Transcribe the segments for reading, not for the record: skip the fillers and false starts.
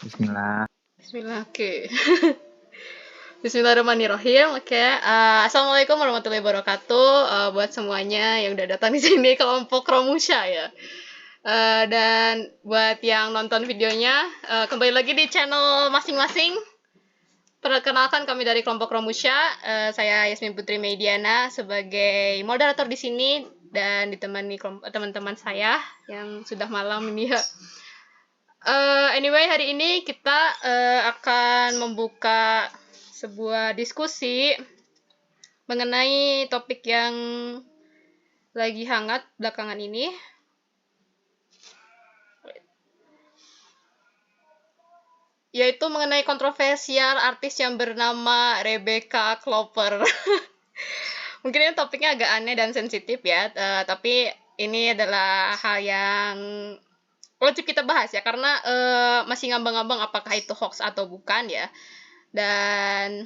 Bismillah. Bismillah, oke. Bismillahirrahmanirrahim. Oke. Assalamualaikum warahmatullahi wabarakatuh. Buat semuanya yang udah datang di sini kelompok Romusha ya. Dan buat yang nonton videonya, kembali lagi di channel masing-masing. Perkenalkan kami dari kelompok Romusha. Saya Yasmin Putri Mediana sebagai moderator di sini dan ditemani teman-teman saya yang sudah malam ini ya. Anyway, hari ini kita akan membuka sebuah diskusi mengenai topik yang lagi hangat belakangan ini, yaitu mengenai kontroversial artis yang bernama Rebecca Klopper. Mungkin ini topiknya agak aneh dan sensitif ya, tapi ini adalah hal yang wajib kita bahas ya, karena masih ngambang-ngambang apakah itu hoax atau bukan ya. Dan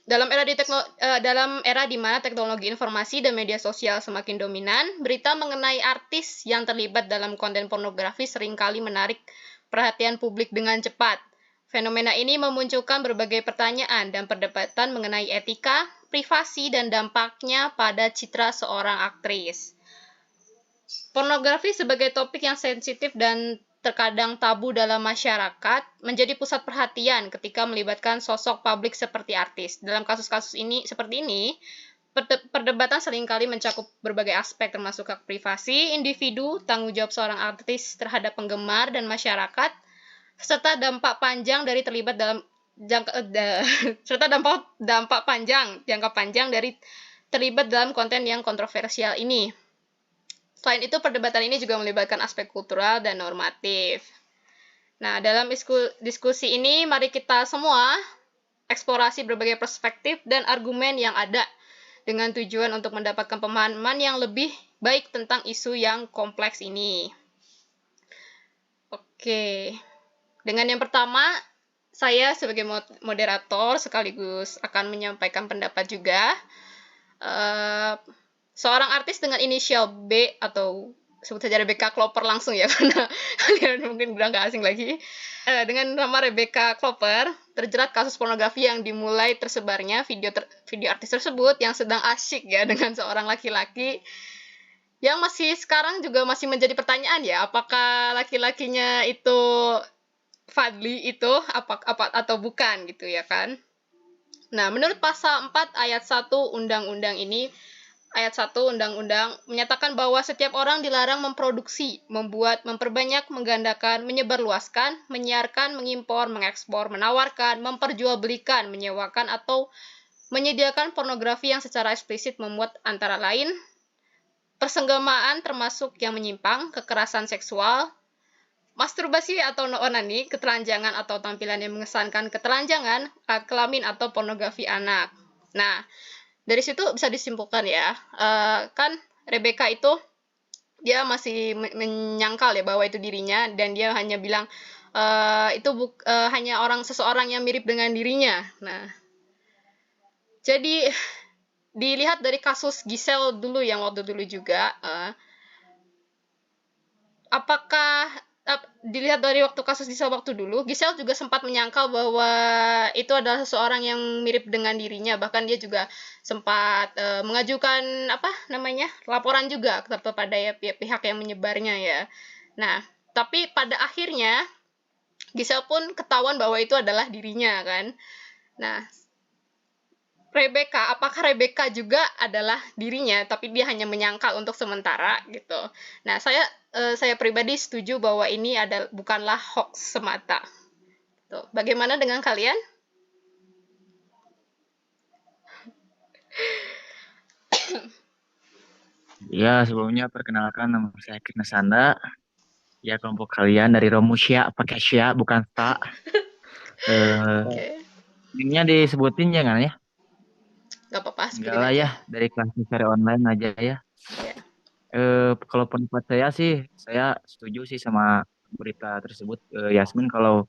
dalam era di mana teknologi informasi dan media sosial semakin dominan, berita mengenai artis yang terlibat dalam konten pornografi seringkali menarik perhatian publik dengan cepat. Fenomena ini memunculkan berbagai pertanyaan dan perdebatan mengenai etika, privasi, dan dampaknya pada citra seorang aktris. Pornografi sebagai topik yang sensitif dan terkadang tabu dalam masyarakat menjadi pusat perhatian ketika melibatkan sosok publik seperti artis. Dalam kasus-kasus seperti ini, perdebatan seringkali mencakup berbagai aspek termasuk hak privasi individu, tanggung jawab seorang artis terhadap penggemar dan masyarakat, serta dampak panjang dari terlibat dalam serta dampak jangka panjang dari terlibat dalam konten yang kontroversial ini. Selain itu, perdebatan ini juga melibatkan aspek kultural dan normatif. Nah, dalam diskusi ini, mari kita semua eksplorasi berbagai perspektif dan argumen yang ada dengan tujuan untuk mendapatkan pemahaman yang lebih baik tentang isu yang kompleks ini. Oke, dengan yang pertama, saya sebagai moderator sekaligus akan menyampaikan pendapat juga. Seorang artis dengan inisial B atau sebut saja Rebecca Klopper langsung ya, karena kalian mungkin bilang gak asing lagi. Dengan nama Rebecca Klopper, terjerat kasus pornografi yang dimulai tersebarnya video artis tersebut yang sedang asyik ya dengan seorang laki-laki yang sekarang juga masih menjadi pertanyaan ya, apakah laki-lakinya itu Fadli itu apa atau bukan gitu ya kan. Nah, menurut pasal 4 ayat 1 undang-undang ini, Ayat 1 Undang-Undang menyatakan bahwa setiap orang dilarang memproduksi, membuat, memperbanyak, menggandakan, menyebarluaskan, menyiarkan, mengimpor, mengekspor, menawarkan, memperjualbelikan, menyewakan, atau menyediakan pornografi yang secara eksplisit memuat antara lain persenggamaan termasuk yang menyimpang, kekerasan seksual, masturbasi atau onani, ketelanjangan atau tampilan yang mengesankan ketelanjangan, kelamin atau pornografi anak. Nah, dari situ bisa disimpulkan ya, kan Rebecca itu dia masih menyangkal ya bahwa itu dirinya, dan dia hanya bilang itu hanya seseorang yang mirip dengan dirinya. Nah, jadi dilihat dari kasus Giselle dulu yang waktu dulu juga, apakah dilihat dari waktu kasus Giselle waktu dulu, Giselle juga sempat menyangkal bahwa itu adalah seseorang yang mirip dengan dirinya, bahkan dia juga sempat mengajukan laporan juga kepada pihak yang menyebarnya ya. Nah, tapi pada akhirnya Giselle pun ketahuan bahwa itu adalah dirinya kan. Nah, apakah Rebecca juga adalah dirinya, tapi dia hanya menyangkal untuk sementara gitu. Nah, saya pribadi setuju bahwa ini bukanlah hoax semata. Tuh. Bagaimana dengan kalian? Ya, sebelumnya perkenalkan nama saya Kirna Sanda. Ya, kelompok kalian dari Romusya, pakai Sya, bukan Ta. Oke, Ininya disebutin jangan ya? nggak apa-apa, Enggak sebutin lah ya, aja. dari kelas secara online aja ya. Ya. Kalau pendapat saya sih, saya setuju sih sama berita tersebut. Yasmin, kalau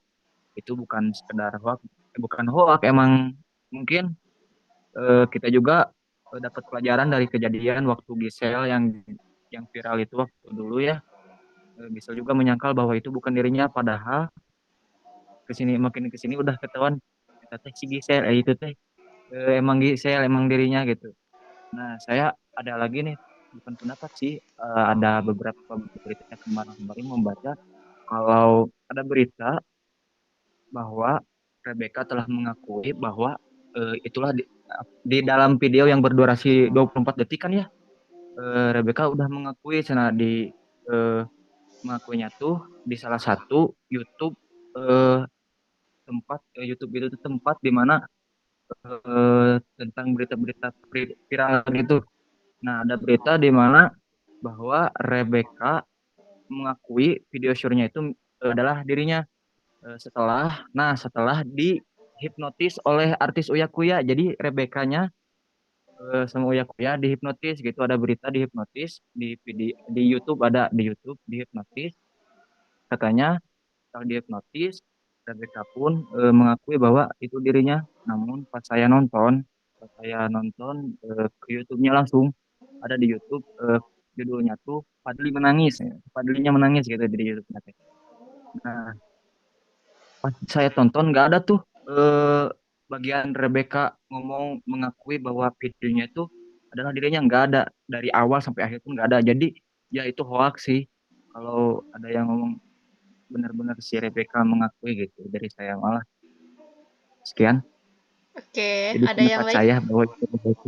itu bukan sekedar hoax, bukan hoax, emang mungkin kita juga dapat pelajaran dari kejadian waktu Gisel yang viral itu waktu dulu ya. Gisel juga menyangkal bahwa itu bukan dirinya, padahal kesini makin kesini udah ketahuan kita teh si Gisel itu teh emang Gisel emang dirinya gitu. Nah saya ada lagi nih bukan pendapat sih, ada beberapa berita kemarin membaca kalau ada berita bahwa Rebecca telah mengakui bahwa itulah di dalam video yang berdurasi 24 detik kan ya, Rebecca udah mengakui sana di eh, mengakuinya tuh di salah satu YouTube, eh, tempat YouTube itu tuh tempat di mana tentang berita-berita viral gitu. Nah, ada berita di mana bahwa Rebecca mengakui video syurnya itu adalah dirinya setelah dihipnotis oleh artis Uya Kuya. Jadi Rebecca-nya sama Uya Kuya dihipnotis gitu, ada berita dihipnotis di video di YouTube, ada di YouTube dihipnotis katanya. Setelah dihipnotis Rebecca pun mengakui bahwa itu dirinya. Namun pas saya nonton ke YouTube-nya langsung ada di YouTube, judulnya tuh Fadli menangis, ya. Fadlinya menangis gitu di YouTube-nya teh. Nah, pas saya tonton nggak ada tuh bagian Rebecca ngomong mengakui bahwa videonya itu adalah dirinya, nggak ada dari awal sampai akhir pun nggak ada. Jadi ya itu hoax sih kalau ada yang ngomong benar-benar si Rebecca mengakui gitu. Dari saya malah sekian. Oke, Jadi ada yang pendapat lain? saya bahwa itu hoax.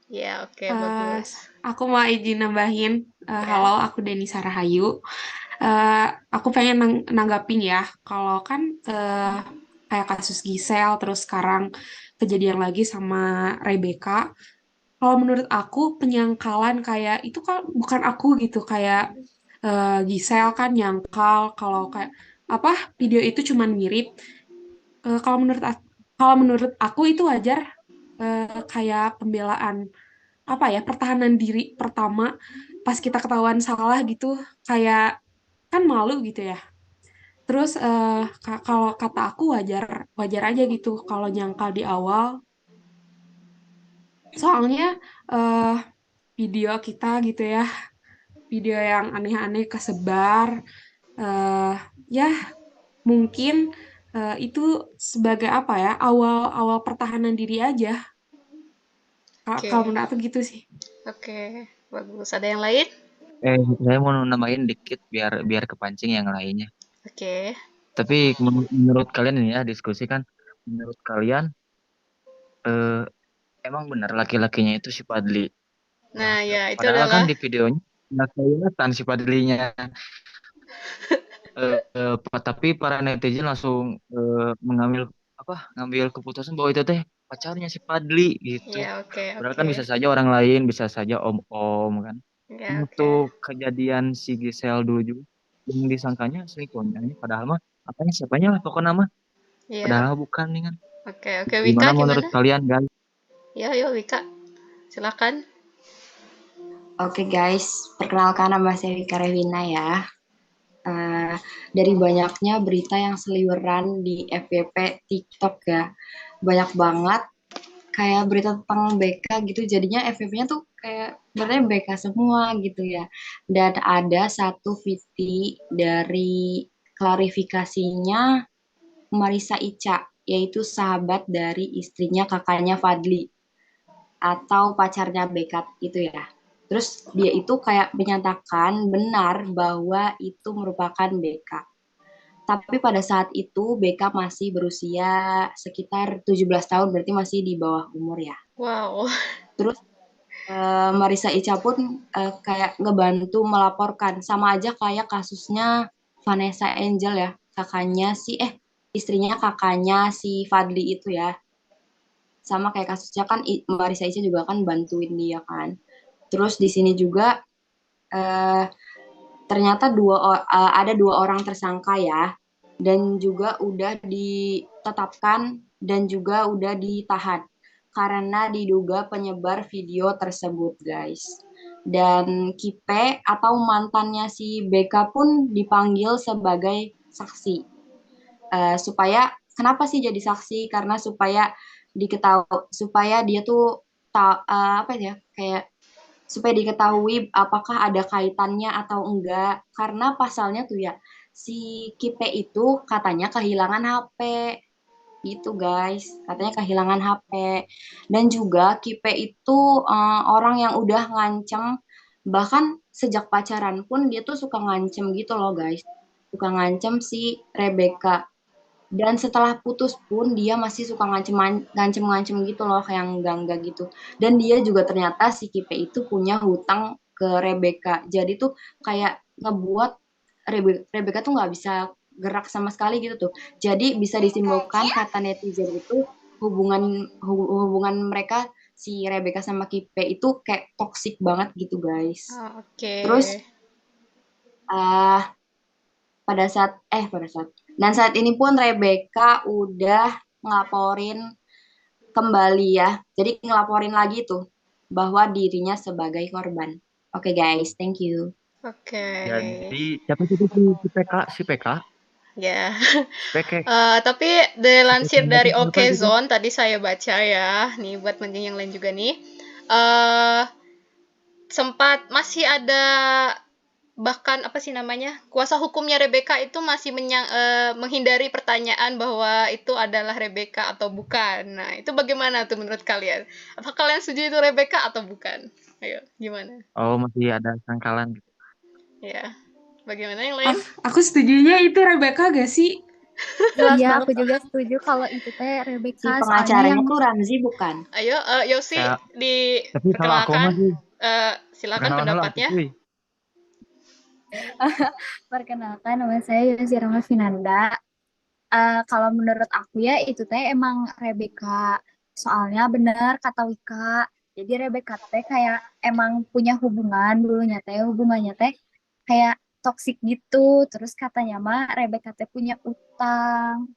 Ya, oke, Eh, bagus. aku mau izin nambahin. Ya. Halo, aku Denisa Rahayu. Eh, aku pengen nanggapin ya, kalau kan kayak kasus Gisel, terus sekarang kejadian lagi sama Rebecca. Kalau menurut aku penyangkalan kayak itu kan bukan aku gitu, kayak Gisel kan nyangkal kalau kayak apa video itu cuman mirip. Kalau menurut aku itu wajar, kayak pembelaan apa ya, pertahanan diri pertama pas kita ketahuan salah gitu, kayak kan malu gitu ya. Terus kalau kata aku wajar wajar aja gitu kalau nyangkal di awal, soalnya eh, video kita gitu ya, video yang aneh-aneh kesebar, eh ya mungkin itu sebagai apa ya, awal-awal pertahanan diri aja. Kalau Oke. menurut aku gitu sih. Oke, bagus. Ada yang lain? Saya mau nambahin dikit biar biar kepancing yang lainnya. Oke. Tapi menurut kalian ini ya diskusi kan, menurut kalian eh, emang benar laki-lakinya itu si Padli? Nah, ya itu Padahal kan adalah di videonya nggak kelihatan si Padlinya. Tapi para netizen langsung mengambil apa? Ngambil keputusan bahwa itu teh pacarnya si Padli gitu. ya, oke, Padahal kan oke. bisa saja orang lain, bisa saja om-om kan. Ya, oke. Untuk kejadian si Gisel dulu juga yang disangkanya selingkuhnya ini, padahal mah apanya siapanya lah pokoknya mah. Iya. Padahal bukan nih kan. Oke, oke. Wika Gimana menurut gimana? kalian guys? Ya, yuk Wika. Silakan. Oke guys, perkenalkan nama saya Wika Revina ya. Eh, dari banyaknya berita yang seliweran di FYP TikTok ya, banyak banget kayak berita tentang BK gitu, jadinya FYP-nya tuh kayak sebenarnya BK semua gitu ya. Dan ada satu VT dari klarifikasinya Marisa Ica, yaitu sahabat dari istrinya kakaknya Fadli atau pacarnya Bekat itu ya. Terus dia itu kayak menyatakan benar bahwa itu merupakan BK. Tapi pada saat itu BK masih berusia sekitar 17 tahun, berarti masih di bawah umur ya. Wow. Terus Marisa Ica pun kayak ngebantu melaporkan, sama aja kayak kasusnya Vanessa Angel ya, istrinya kakaknya si Fadli itu ya. Sama kayak kasusnya kan Marisa Ica juga kan bantuin dia kan. Terus di sini juga eh, ternyata ada dua orang tersangka ya, dan juga udah ditetapkan dan juga udah ditahan karena diduga penyebar video tersebut guys. Dan Kipe atau mantannya si BK pun dipanggil sebagai saksi. Supaya kenapa sih jadi saksi? Karena supaya dia tuh apa ya, kayak supaya diketahui apakah ada kaitannya atau enggak, karena pasalnya tuh ya si Kipe itu katanya kehilangan HP. Gitu guys, katanya kehilangan HP. Dan juga Kipe itu orang yang udah ngancem, bahkan sejak pacaran pun dia tuh suka ngancem gitu loh guys. Suka ngancem si Rebecca. Dan setelah putus pun dia masih suka ngancem-ngancem gitu loh, kayak enggak gitu. Dan dia juga ternyata si Kipe itu punya hutang ke Rebecca. Jadi tuh kayak ngebuat Rebecca tuh nggak bisa gerak sama sekali gitu tuh. Jadi bisa disimpulkan kata netizen itu hubungan mereka si Rebecca sama Kipe itu kayak toxic banget gitu guys. Oke. Terus pada saat dan saat ini pun Rebecca udah ngelaporin kembali ya. Jadi ngelaporin lagi tuh bahwa dirinya sebagai korban. Oke guys, thank you. Oke. Jadi siapa sih si PK? Si PK? Ya. Si PK. Tapi dilansir dari Siapa gitu? Okezone tadi saya baca ya, nih buat menjeng yang lain juga nih. Sempat masih ada bahkan apa sih namanya, kuasa hukumnya Rebecca itu masih menghindari pertanyaan bahwa itu adalah Rebecca atau bukan. Nah, itu bagaimana tuh menurut kalian? Apa kalian setuju itu Rebecca atau bukan? Ayo, gimana? Oh, masih ada sangkalan gitu. Ya, bagaimana yang lain? Aku setujunya itu Rebecca gak sih? Jelas Iya, banget. aku juga setuju kalau itu teh Si Rebecca, soalnya pengacaranya yang tuh Ramzi bukan? Ayo, Yosi, Tapi kalau aku diperkenalkan. masih Silakan perkenalan dulu pendapatnya. cuy. perkenalkan nama saya Yosi Rama Finanda. Kalau menurut aku ya itu teh emang Rebecca. Soalnya bener kata Wika. Jadi Rebecca teh kayak emang punya hubungannya teh kayak toksik gitu. Terus katanya mah Rebecca teh punya utang.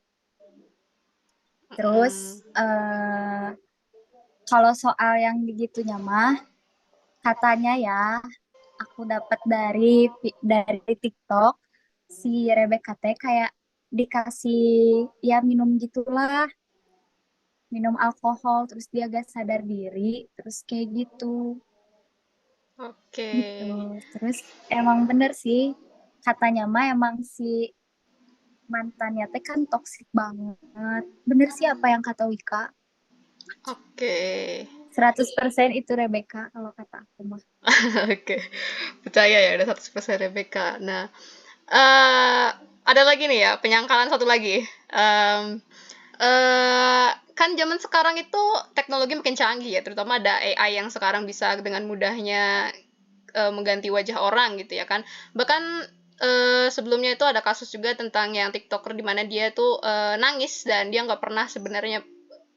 Terus kalau soal yang begitunya mah katanya ya aku dapat dari TikTok si Rebecca teh kayak dikasih ya minum gitulah, minum alkohol terus dia gak sadar diri terus kayak gitu. Oke. Gitu. Terus emang bener sih katanya mah emang si mantannya teh kan toksik banget. Bener sih apa yang kata Wika. Oke. 100% itu Rebecca kalau kata aku mah. Oke. Percaya ya udah 100% Rebecca. Nah, ada lagi nih ya, penyangkalan satu lagi. Kan zaman sekarang itu teknologi makin canggih ya, terutama ada AI yang sekarang bisa dengan mudahnya mengganti wajah orang gitu ya kan. Bahkan sebelumnya itu ada kasus juga tentang yang TikToker di mana dia tuh nangis dan dia nggak pernah sebenarnya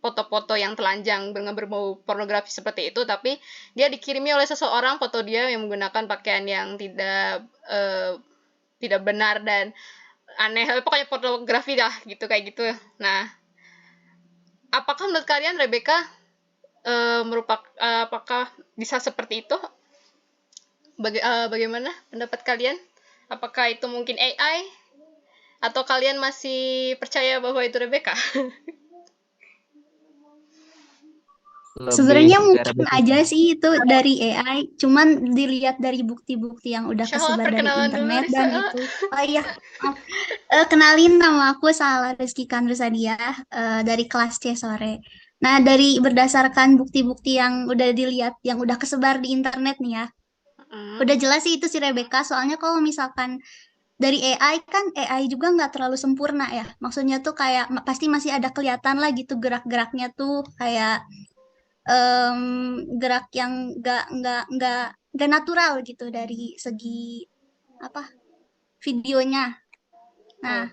foto-foto yang telanjang dengan berbau pornografi seperti itu, tapi dia dikirimi oleh seseorang foto dia yang menggunakan pakaian yang tidak benar dan aneh, pokoknya pornografi dah gitu kayak gitu. Nah, apakah menurut kalian Rebecca apakah bisa seperti itu? Bagaimana pendapat kalian? Apakah itu mungkin AI atau kalian masih percaya bahwa itu Rebecca? Sebenarnya mungkin aja sih itu dari AI, cuman dilihat dari bukti-bukti yang udah Syahla, kesebar dari perkenalan dulu, internet Risa. dan itu. Oh iya, maaf. Kenalin nama aku Sala Rizky Kanrusadia dari kelas C sore. Nah, dari berdasarkan bukti-bukti yang udah dilihat, yang udah kesebar di internet nih ya, udah jelas sih itu si Rebecca. Soalnya kalau misalkan dari AI kan AI juga nggak terlalu sempurna ya. Maksudnya tuh kayak pasti masih ada kelihatan lah gitu gerak-geraknya tuh kayak gerak yang nggak natural gitu dari segi apa videonya. Nah,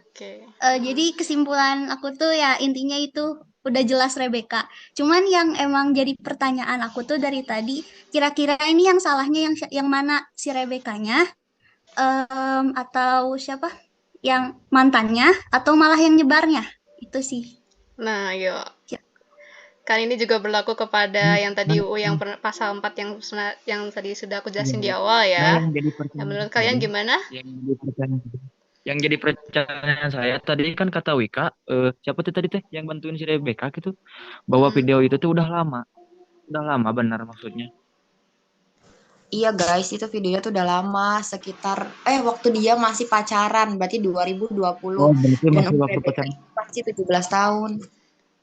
jadi kesimpulan aku tuh ya intinya itu udah jelas Rebecca. Cuman yang emang jadi pertanyaan aku tuh dari tadi, kira-kira ini yang salahnya yang mana si Rebecca-nya atau siapa? Yang mantannya atau malah yang nyebarnya? Itu sih. Nah, yuk. Kan ini juga berlaku kepada yang tadi yang pasal 4 yang tadi sudah aku jelasin di awal ya. Nah, menurut kalian gimana? Yang jadi percayaan saya tadi kan kata Wika, siapa tuh tadi teh yang bantuin si Rebecca gitu, bahwa video itu tuh udah lama benar maksudnya. Iya guys, itu videonya tuh udah lama, sekitar waktu dia masih pacaran, berarti 2020. Oh, berarti Dan masih umur waktu Rebecca pacaran. itu pasti 17 tahun.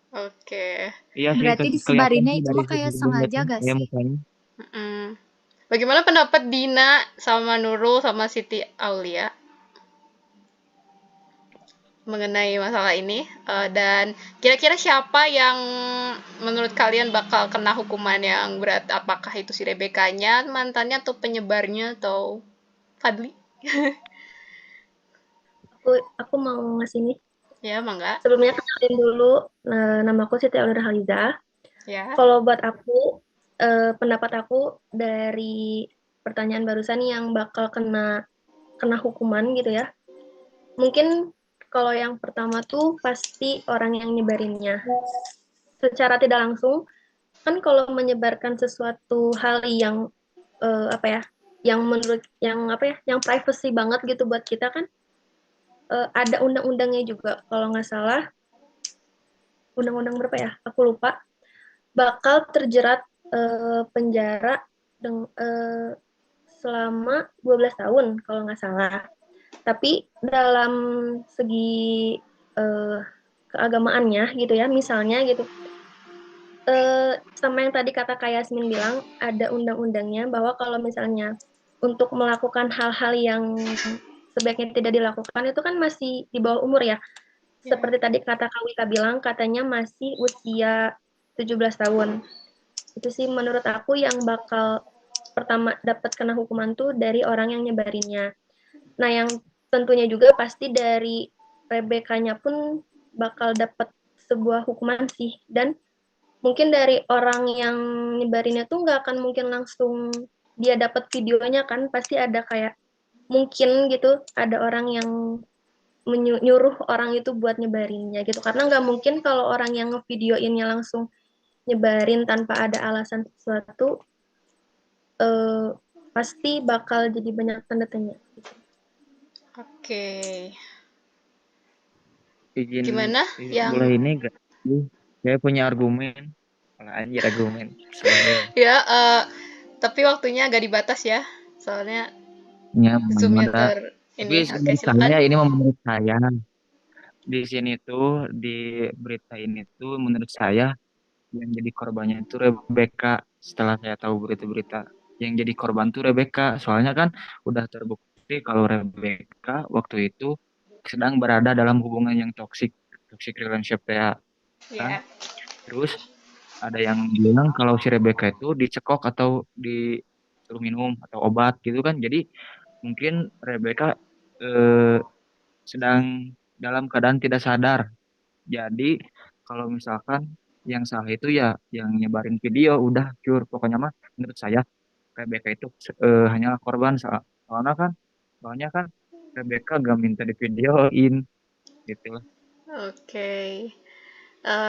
Oke. Iya sih, Berarti kelihatan disebarinnya sih itu dari mah kayak video sengaja liatnya, gak kayak sih? mukanya. Mm-mm. Bagaimana pendapat Dina sama Nurul sama Siti Aulia mengenai masalah ini? Dan kira-kira siapa yang menurut kalian bakal kena hukuman yang berat? Apakah itu si Rebekanya, mantannya, atau penyebarnya, atau Fadli? Aku mau ngasih nih. Ya, mangga. Sebelumnya kenalin dulu, nama aku Siti Aulia Haliza. Ya. Kalau buat aku, pendapat aku dari pertanyaan barusan yang bakal kena hukuman gitu ya. Mungkin kalau yang pertama tuh pasti orang yang nyebarinnya. Secara tidak langsung, kan kalau menyebarkan sesuatu hal yang apa ya, yang menurut yang apa ya, yang privacy banget gitu buat kita kan, ada undang-undangnya juga kalau nggak salah, undang-undang berapa ya? Aku lupa. Bakal terjerat penjara selama 12 tahun kalau nggak salah. Tapi dalam segi keagamaannya gitu ya, misalnya gitu, sama yang tadi kata Kak Yasmin bilang, ada undang-undangnya bahwa kalau misalnya untuk melakukan hal-hal yang sebaiknya tidak dilakukan itu kan masih di bawah umur ya. Seperti tadi kata Kak Wika bilang, katanya masih usia 17 tahun. Itu sih menurut aku yang bakal pertama dapat kena hukuman tuh dari orang yang nyebarinnya. Nah, yang tentunya juga pasti dari Rebekanya pun bakal dapat sebuah hukuman sih. Dan mungkin dari orang yang nyebarinnya tuh nggak akan mungkin langsung dia dapat videonya kan, pasti ada kayak mungkin gitu ada orang yang menyuruh orang itu buat nyebarinnya gitu, karena nggak mungkin kalau orang yang ngevideoinnya langsung nyebarin tanpa ada alasan sesuatu, eh, pasti bakal jadi banyak tanda tanya. Oke. Izin, Gimana yang boleh ini gak? Saya punya argumen. Kalau anjir argumen. Soalnya ya tapi waktunya agak dibatas ya. Soalnya ya memang Zoom-nya ada. Tapi ini. Oke, menurut silakan. menurut saya di sini tuh di berita ini tuh menurut saya yang jadi korbannya itu Rebecca. Setelah saya tahu berita-berita yang jadi korban tuh Rebecca. Soalnya kan udah terbukti kalau Rebecca waktu itu sedang berada dalam hubungan yang toxic relationship ya kan. Ya. Terus ada yang bilang kalau si Rebecca itu dicekok atau disuruh minum atau obat gitu kan. Jadi mungkin Rebecca eh, sedang dalam keadaan tidak sadar. Jadi kalau misalkan yang salah itu ya yang nyebarin video udah cure. Pokoknya mah menurut saya Rebecca itu hanyalah korban soalnya kan Rebecca gak minta di videoin gitu lah. Oke.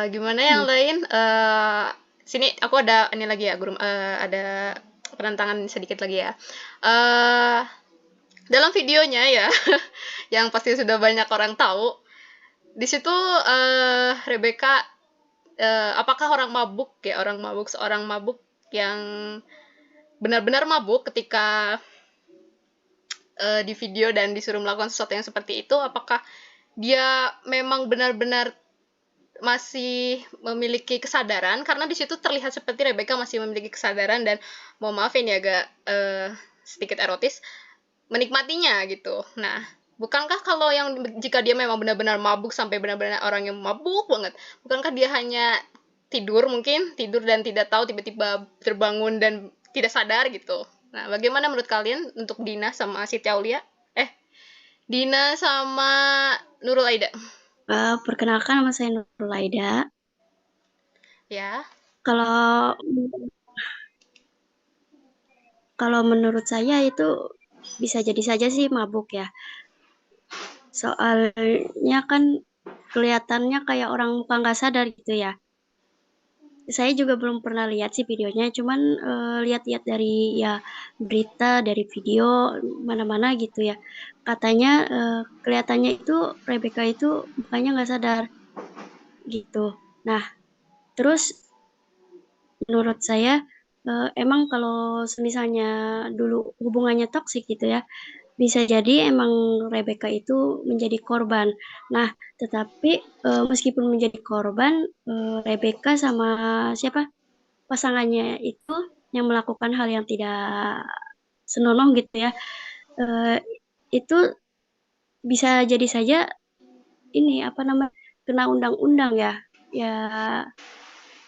Gimana yang lain? Sini aku ada ini lagi ya, guru, ada penentangan sedikit lagi ya. Dalam videonya ya, yang pasti sudah banyak orang tahu, di situ Rebecca apakah seorang mabuk yang benar-benar mabuk ketika di video dan disuruh melakukan sesuatu yang seperti itu, apakah dia memang benar-benar masih memiliki kesadaran, karena di situ terlihat seperti Rebecca masih memiliki kesadaran dan mau maafin ya agak sedikit erotis menikmatinya gitu. Nah, bukankah kalau yang jika dia memang benar-benar mabuk sampai benar-benar orang yang mabuk banget, bukankah dia hanya tidur dan tidak tahu tiba-tiba terbangun dan tidak sadar gitu. Nah, bagaimana menurut kalian untuk Dina sama Siti Aulia? Dina sama Nurul Aida. Perkenalkan, nama saya Nurul Aida. Ya. Kalau menurut saya itu bisa jadi saja sih mabuk ya. Soalnya kan kelihatannya kayak orang muka nggak sadar gitu ya. Saya juga belum pernah lihat sih videonya, cuman lihat-lihat dari ya berita, dari video mana-mana gitu ya. Katanya kelihatannya itu Rebecca itu mukanya nggak sadar gitu. Nah, terus menurut saya emang kalau misalnya dulu hubungannya toksik gitu ya, bisa jadi emang Rebecca itu menjadi korban. Nah, tetapi meskipun menjadi korban, Rebecca sama siapa pasangannya itu yang melakukan hal yang tidak senonoh gitu ya, eh, itu bisa jadi saja ini apa namanya kena undang-undang ya. Ya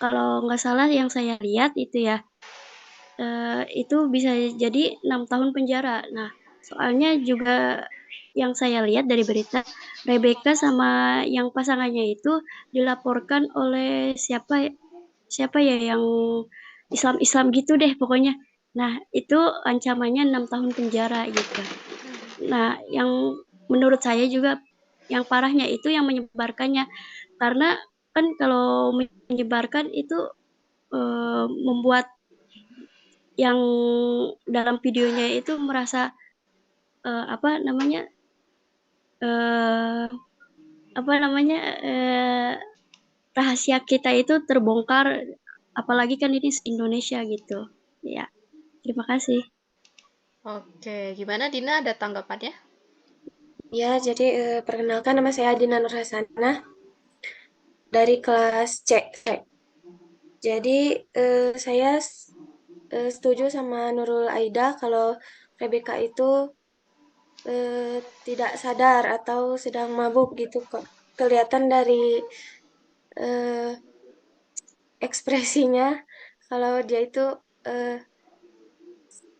kalau nggak salah yang saya lihat itu ya, itu bisa jadi 6 tahun penjara. Nah, soalnya juga yang saya lihat dari berita, Rebecca sama yang pasangannya itu dilaporkan oleh siapa siapa ya yang Islam-Islam gitu deh pokoknya. Nah, itu ancamannya 6 tahun penjara gitu. Nah, yang menurut saya juga yang parahnya itu yang menyebarkannya. Karena kan kalau menyebarkan itu membuat yang dalam videonya itu merasa apa namanya eh, apa namanya rahasia kita itu terbongkar, apalagi kan ini Indonesia gitu ya. Terima kasih. Oke, gimana Dina, ada tanggapannya? Ya, jadi perkenalkan nama saya Dina Nurhasana dari kelas C. Jadi saya setuju sama Nurul Aida kalau Rebecca itu tidak sadar atau sedang mabuk gitu kok. Kelihatan dari ekspresinya kalau dia itu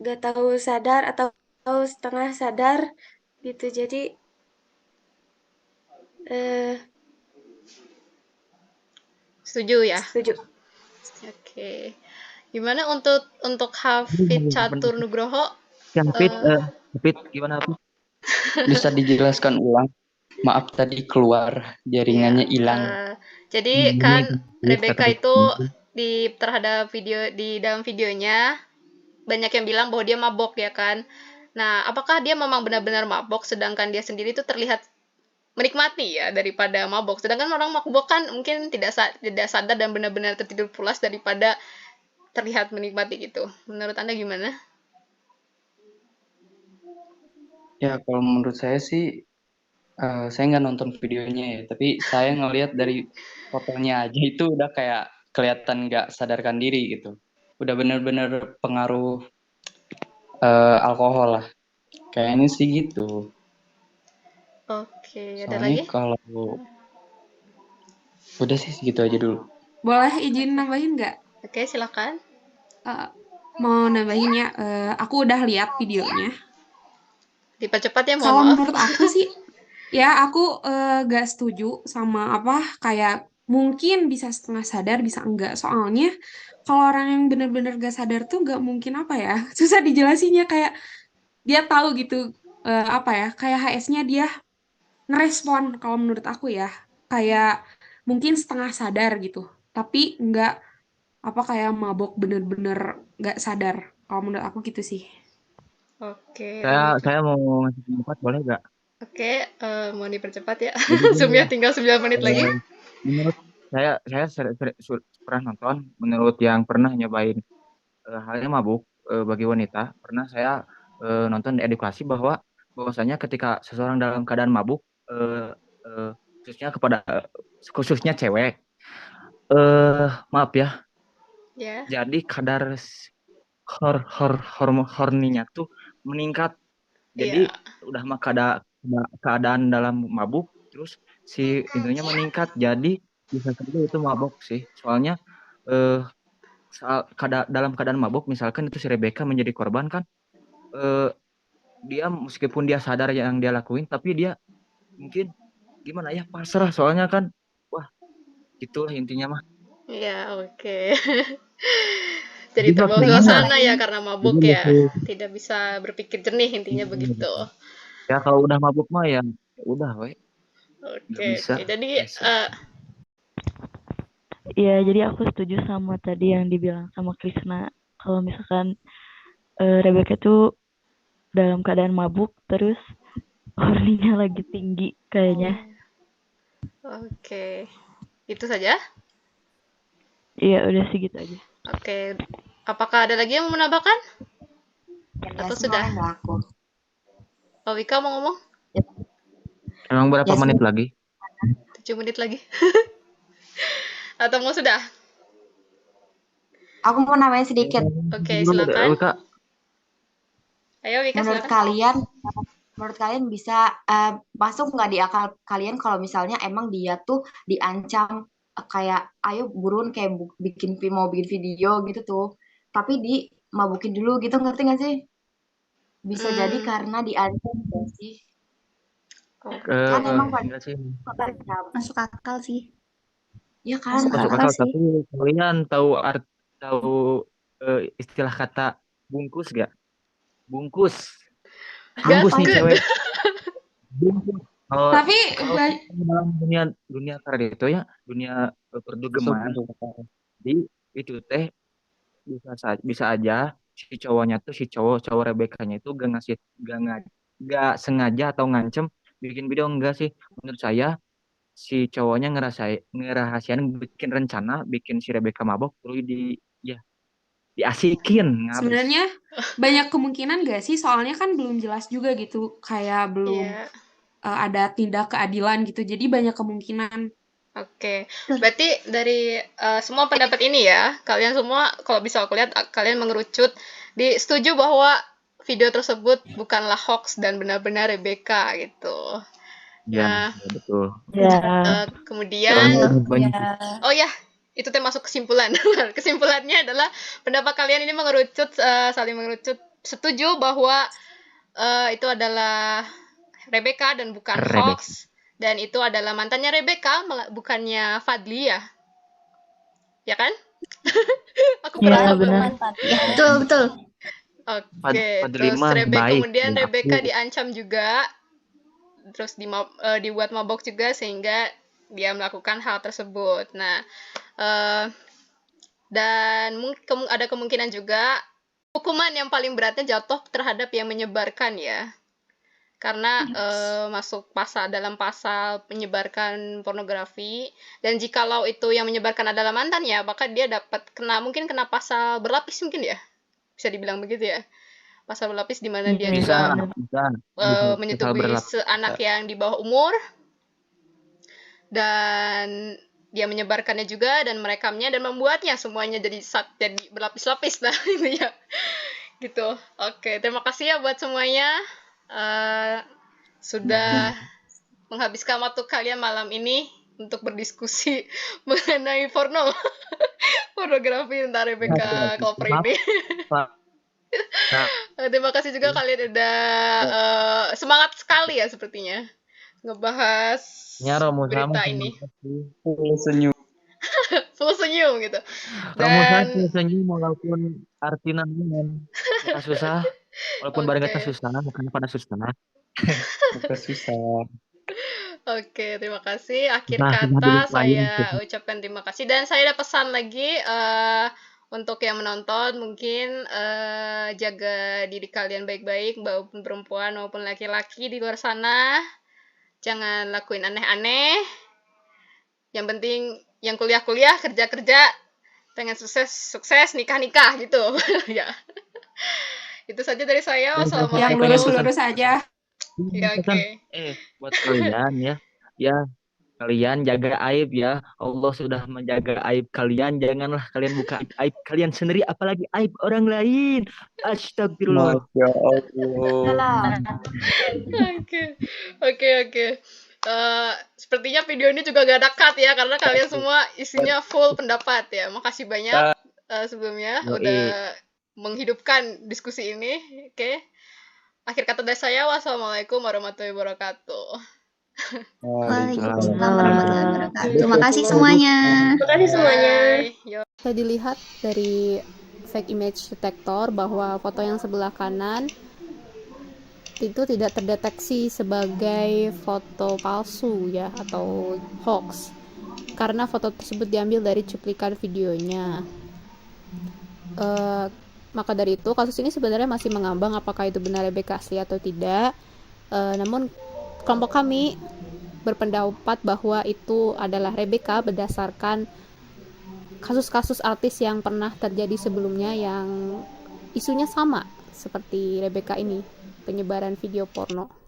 gak tahu sadar atau setengah sadar gitu. Jadi Setuju ya? setuju. Oke. Gimana untuk Hafid Catur Nugroho? Ya, Hafid, gimana Hafid? Bisa dijelaskan ulang? Maaf tadi keluar jaringannya hilang. Jadi kan Rebecca Kata itu terhadap video di dalam videonya banyak yang bilang bahwa dia mabok ya kan. Nah, apakah dia memang benar-benar mabok sedangkan dia sendiri itu terlihat menikmati ya daripada mabok. Sedangkan orang mabok kan mungkin tidak sadar dan benar-benar tertidur pulas daripada terlihat menikmati gitu. Menurut Anda gimana? Ya, kalau menurut saya sih, saya nggak nonton videonya ya, tapi saya ngelihat dari fotonya aja itu udah kayak kelihatan nggak sadarkan diri gitu. Udah bener-bener pengaruh alkohol lah. Kayaknya sih gitu. Oke, ada Soalnya lagi? kalau udah sih segitu aja dulu. Boleh izin nambahin nggak? Oke, silakan. Mau nambahin ya, aku udah lihat videonya. Dipercepat ya, mohon Kalau maaf. menurut aku sih, ya aku gak setuju sama apa kayak mungkin bisa setengah sadar, bisa enggak. Soalnya kalau orang yang bener-bener gak sadar tuh gak mungkin apa ya, susah dijelasinnya kayak dia tahu gitu apa ya, kayak HS-nya dia ngerespon kalau menurut aku ya, kayak mungkin setengah sadar gitu, tapi enggak apa kayak mabok bener-bener gak sadar. Kalau menurut aku gitu sih. Oke, Saya mau ngasih pendapat, boleh nggak? Oke, mau dipercepat ya. Jadi gini Sebenarnya ya, tinggal 9 menit lagi. menurut saya pernah nonton, menurut yang pernah nyobain halnya mabuk bagi wanita, pernah saya nonton di edukasi bahwasanya ketika seseorang dalam keadaan mabuk, eh, eh, khususnya cewek, maaf ya, Ya. jadi kadar horninya tuh meningkat. Jadi udah mah keadaan dalam mabuk, terus si intinya meningkat. Jadi bisa saja itu mabuk sih. Soalnya dalam keadaan mabuk, misalkan itu si Rebecca menjadi korban kan, dia meskipun dia sadar yang dia lakuin, tapi dia mungkin gimana ya, pasrah. Soalnya kan, wah, gitulah intinya mah. Iya, oke. Jadi terbawa suasana ya karena mabuk ya. Tidak bisa berpikir jernih, intinya begitu. Ya kalau udah mabuk mah ya udah, we. Oke. Jadi ya, jadi aku setuju sama tadi yang dibilang sama Krisna. Kalau misalkan Rebecca tuh dalam keadaan mabuk, terus horninya lagi tinggi kayaknya. Oke. Itu saja? Iya, udah segitu aja. Oke. Apakah ada lagi yang mau menambahkan? Atau Yasmin sudah? boleh nggak aku? Pak Wika mau ngomong? Emang berapa Yasmin, menit lagi? 7 menit lagi. Atau mau sudah? aku mau nambahin sedikit. Oke, silakan. Wika, Ayo Wika, Menurut silakan. kalian bisa masuk nggak di akal kalian kalau misalnya emang dia tuh diancam kayak ayo buruan kayak mau bikin video gitu tuh, tapi dimabukin dulu gitu, ngerti nggak sih? Bisa jadi karena diancam nggak sih? Kan emang pada enggak sih. Masuk akal sih. ya kan. Masuk akal, tapi kalian tahu istilah kata bungkus gak? Bungkus nih cewek. Bungkus. Tapi dalam dunia karir itu ya, dunia perdugeman. Jadi itu teh bisa aja si cowok Rebekanya itu gak sengaja atau ngancem bikin video, enggak sih. Menurut saya si cowoknya ngerahasiain bikin rencana bikin si Rebecca mabok terus diasikin ngabis. Sebenarnya banyak kemungkinan gak sih, soalnya kan belum jelas juga gitu, kayak belum ada tindak keadilan gitu, jadi banyak kemungkinan. Oke, berarti dari semua pendapat ini ya, kalian semua kalau bisa aku lihat kalian mengerucut setuju bahwa video tersebut bukanlah hoax dan benar-benar Rebecca gitu. Ya, betul. Kemudian, oh ya, itu masuk kesimpulan. Kesimpulannya adalah pendapat kalian ini saling mengerucut, setuju bahwa itu adalah Rebecca dan bukan hoax. Dan itu adalah mantannya Rebecca, bukannya Fadli ya? Ya kan? Aku ya, benar. Ya, betul. Oke, terus kemudian Rebecca diancam juga, terus dibuat mabok juga sehingga dia melakukan hal tersebut. Nah, dan ada kemungkinan juga hukuman yang paling beratnya jatuh terhadap yang menyebarkan ya. Karena masuk dalam pasal menyebarkan pornografi, dan jikalau itu yang menyebarkan adalah mantannya, maka dia dapat mungkin kena pasal berlapis mungkin ya, bisa dibilang begitu ya, pasal berlapis di mana dia juga menyetubuhi anak yang di bawah umur, dan dia menyebarkannya juga dan merekamnya dan membuatnya semuanya jadi berlapis-lapis lah itu ya, gitu. Oke, terima kasih ya buat semuanya. Sudah menghabiskan waktu kalian malam ini untuk berdiskusi mengenai pornografi tentang Rebecca Clover ini. Terima kasih juga kalian udah semangat sekali ya sepertinya ngebahas berita ini. Full senyum gitu. Dan senyum walaupun artinya susah. Walaupun bareng kata susah, bukan pada susah. Oke, terima kasih. Akhir kata saya ucapkan terima kasih. Dan saya ada pesan lagi untuk yang menonton, mungkin jaga diri kalian baik-baik, maupun perempuan maupun laki-laki di luar sana. Jangan lakuin aneh-aneh. Yang penting yang kuliah-kuliah, kerja-kerja, pengen sukses, nikah-nikah gitu. Ya. Itu saja dari saya. Wassalamualaikum. Yang lurus-lurus aja. Ya, oke. Buat kalian ya kalian jaga aib ya. Allah sudah menjaga aib kalian. Janganlah kalian buka aib kalian sendiri, apalagi aib orang lain. Astagfirullah. Ya Allah. Oke. Sepertinya video ini juga gak ada cut ya, karena kalian semua isinya full pendapat ya. Makasih banyak sebelumnya udah menghidupkan diskusi ini. Oke. Akhir kata dari saya, wassalamualaikum warahmatullahi wabarakatuh. Waalaikumsalam warahmatullahi wabarakatuh. Terima kasih semuanya. Bisa dilihat dari fake image detector bahwa foto yang sebelah kanan itu tidak terdeteksi sebagai foto palsu ya atau hoax, karena foto tersebut diambil dari cuplikan videonya. Maka dari itu kasus ini sebenarnya masih mengambang apakah itu benar Rebecca asli atau tidak. Namun kelompok kami berpendapat bahwa itu adalah Rebecca berdasarkan kasus-kasus artis yang pernah terjadi sebelumnya yang isunya sama seperti Rebecca ini, penyebaran video porno.